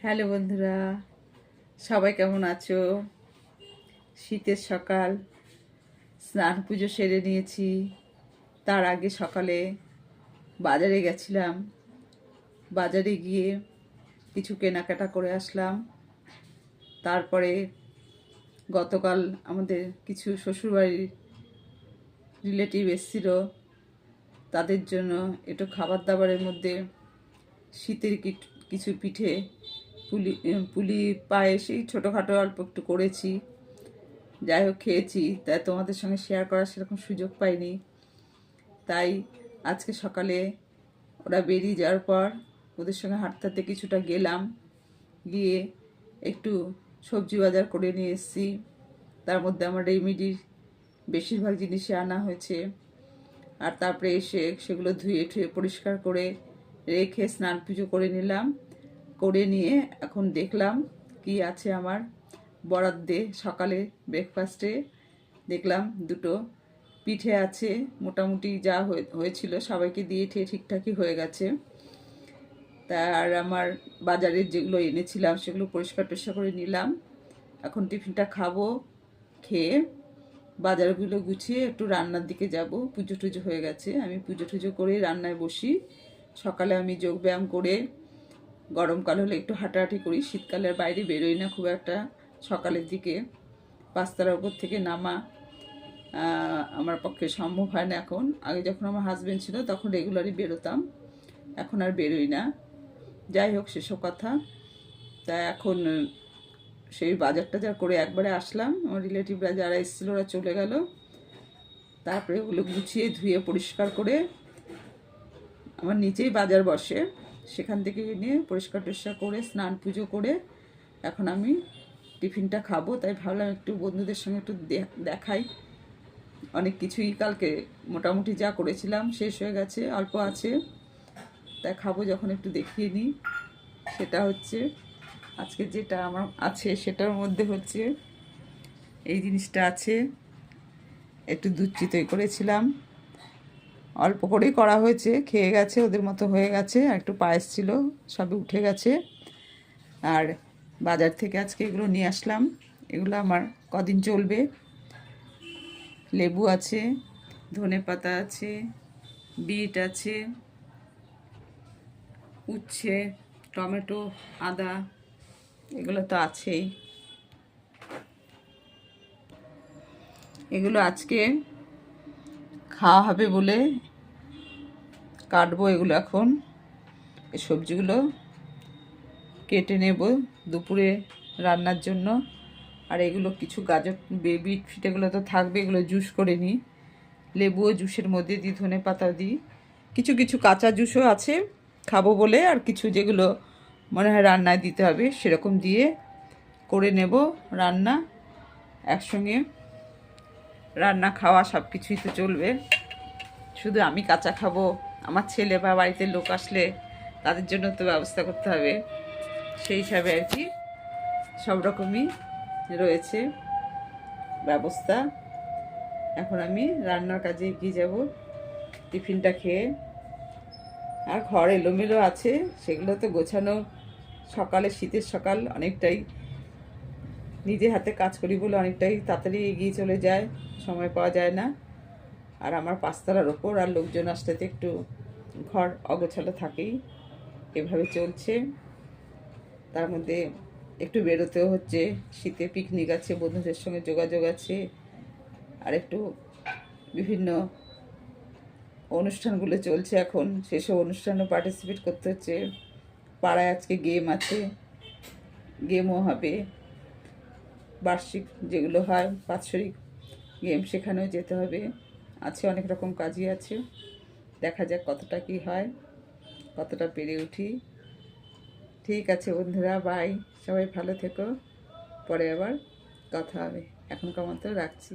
Hello বন্ধুরা, সবাই কেমন আছো? শীতের সকাল, স্নান পুজো সেরে নিয়েছি। তার আগে সকালে বাজারে গেছিলাম। বাজারে গিয়ে কিছু কেনাকাটা করে আসলাম। তারপরে গতকাল আমাদের কিছু শ্বশুরবাড়ির রিলেটিভ এসেছিল। তাদের জন্য একটু খাবার দাবারের মধ্যে শীতের কিছু পিঠে, পুলি পুলি পায়েস, এই ছোটোখাটো অল্প একটু করেছি। যাই হোক, খেয়েছি। তাই তোমাদের সঙ্গে শেয়ার করার সেরকম সুযোগ পাইনি। তাই আজকে সকালে ওরা বেরিয়ে যাওয়ার পর ওদের সঙ্গে হাঁটতে হাঁটতে কিছুটা গেলাম। গিয়ে একটু সবজি বাজার করে নিয়ে এসেছি। তার মধ্যে আমার রেমিডির বেশিরভাগ জিনিসই আনা হয়েছে। আর তারপরে এসে সেগুলো ধুয়ে ঠুয়ে পরিষ্কার করে রেখে স্নান পুজো করে নিলাম। করে নিয়ে এখন দেখলাম কি আছে আমার বরাদ্দে। সকালে ব্রেকফাস্টে দেখলাম দুটো পিঠে আছে। মোটামুটি যা হয়েছিল সবাইকে দিয়ে ঠেয়ে ঠিকঠাকই হয়ে গেছে। তা আর আমার বাজারের যেগুলো এনেছিলাম সেগুলো পরিষ্কার টরিষ্কার করে নিলাম। এখন টিফিনটা খাবো। খেয়ে বাজারগুলো গুছিয়ে একটু রান্নার দিকে যাব। পুজো টুজো হয়ে গেছে, আমি পুজো টুজো করে রান্নায় বসি। সকালে আমি যোগব্যায়াম করে, গরমকাল হলে একটু হাঁটাহাঁটি করি। শীতকালের বাইরে বেরোই না খুব একটা। সকালের দিকে পাঁচতলার উপর থেকে নামা আমার পক্ষে সম্ভব হয় না এখন। আগে যখন আমার হাজব্যান্ড ছিল তখন রেগুলারই বেরোতাম, এখন আর বেরোই না। যাই হোক, সেসব কথা। তা এখন সেই বাজার টাজার করে একবারে আসলাম। আমার রিলেটিভরা যারা এসেছিলো ওরা চলে গেল। তারপরে ওগুলো গুছিয়ে ধুয়ে পরিষ্কার করে, আমার নিচেই বাজার বসে, সেখান থেকে এনে পরিষ্কার টরিষ্কার করে স্নান পুজো করে এখন আমি টিফিনটা খাবো। তাই ভাবলাম একটু বন্ধুদের সঙ্গে একটু দেখাই। অনেক কিছুই কালকে মোটামুটি যা করেছিলাম শেষ হয়ে গেছে, অল্প আছে। তাই খাবো যখন একটু দেখিয়ে নিই। সেটা হচ্ছে আজকে যেটা আমার আছে সেটার মধ্যে হচ্ছে এই জিনিসটা আছে। একটু দুধ চিতই করেছিলাম, অল্প করেই করা হয়েছে, খেয়ে গেছে, ওদের মতো হয়ে গেছে। আর একটু পায়েস ছিল, সবই উঠে গেছে। আর বাজার থেকে আজকে এগুলো নিয়ে আসলাম। এগুলো আমার কদিন চলবে। লেবু আছে, ধনেপাতা আছে, বিট আছে, উচ্ছে, টমেটো, আদা, এগুলো তো আছেই। এগুলো আজকে খাওয়া হবে বলে কাটবো এগুলো এখন। এই সবজিগুলো কেটে নেব দুপুরে রান্নার জন্য। আর এগুলো কিছু গাজর, বিট ফিট এগুলো তো থাকবে, এগুলো জুস করে নিই। লেবুও জুসের মধ্যে দিই, ধনে পাতা দিই। কিছু কিছু কাঁচা জুসও আছে খাবো বলে, আর কিছু যেগুলো মনে হয় রান্নায় দিতে হবে সেরকম দিয়ে করে নেব রান্না। একসঙ্গে রান্না খাওয়া সব কিছুই তো চলবে। শুধু আমি কাঁচা খাবো, আমার ছেলে বা বাড়িতে লোক আসলে তাদের জন্য তো ব্যবস্থা করতে হবে। সেই হিসাবে আর কি সব রকমই রয়েছে ব্যবস্থা। এখন আমি রান্নার কাজে এগিয়ে যাব টিফিনটা খেয়ে। আর ঘর এলোমেলো আছে, সেগুলো তো গোছানো। সকালে শীতের সকাল অনেকটাই নিজে হাতে কাজ করি বলে অনেকটাই তাড়াতাড়ি এগিয়ে চলে যায়, সময় পাওয়া যায় না। আর আমার পাঁচতলার ওপর, আর লোকজন আসতে তো একটু ঘর অগোছালো থাকেই। এভাবে চলছে। তার মধ্যে একটু বেরোতেও হচ্ছে। শীতে পিকনিক আছে, বন্ধুদের সঙ্গে যোগাযোগ আছে। আর একটু বিভিন্ন অনুষ্ঠানগুলো চলছে এখন, সেসব অনুষ্ঠানে পার্টিসিপেট করতে হচ্ছে। পাড়ায় আজকে গেম আছে, গেমও হবে। বার্ষিক যেগুলো হয় বাৎসরিক গেম, সেখানেও যেতে হবে। আছে অনেক রকম কাজই আছে। দেখা যাক কতটা কি হয়, কতটা পেরে উঠি। ঠিক আছে বন্ধুরা, বাই। সবাই ভালো থেকো, পরে আবার কথা হবে। এখনকার মতো রাখছি।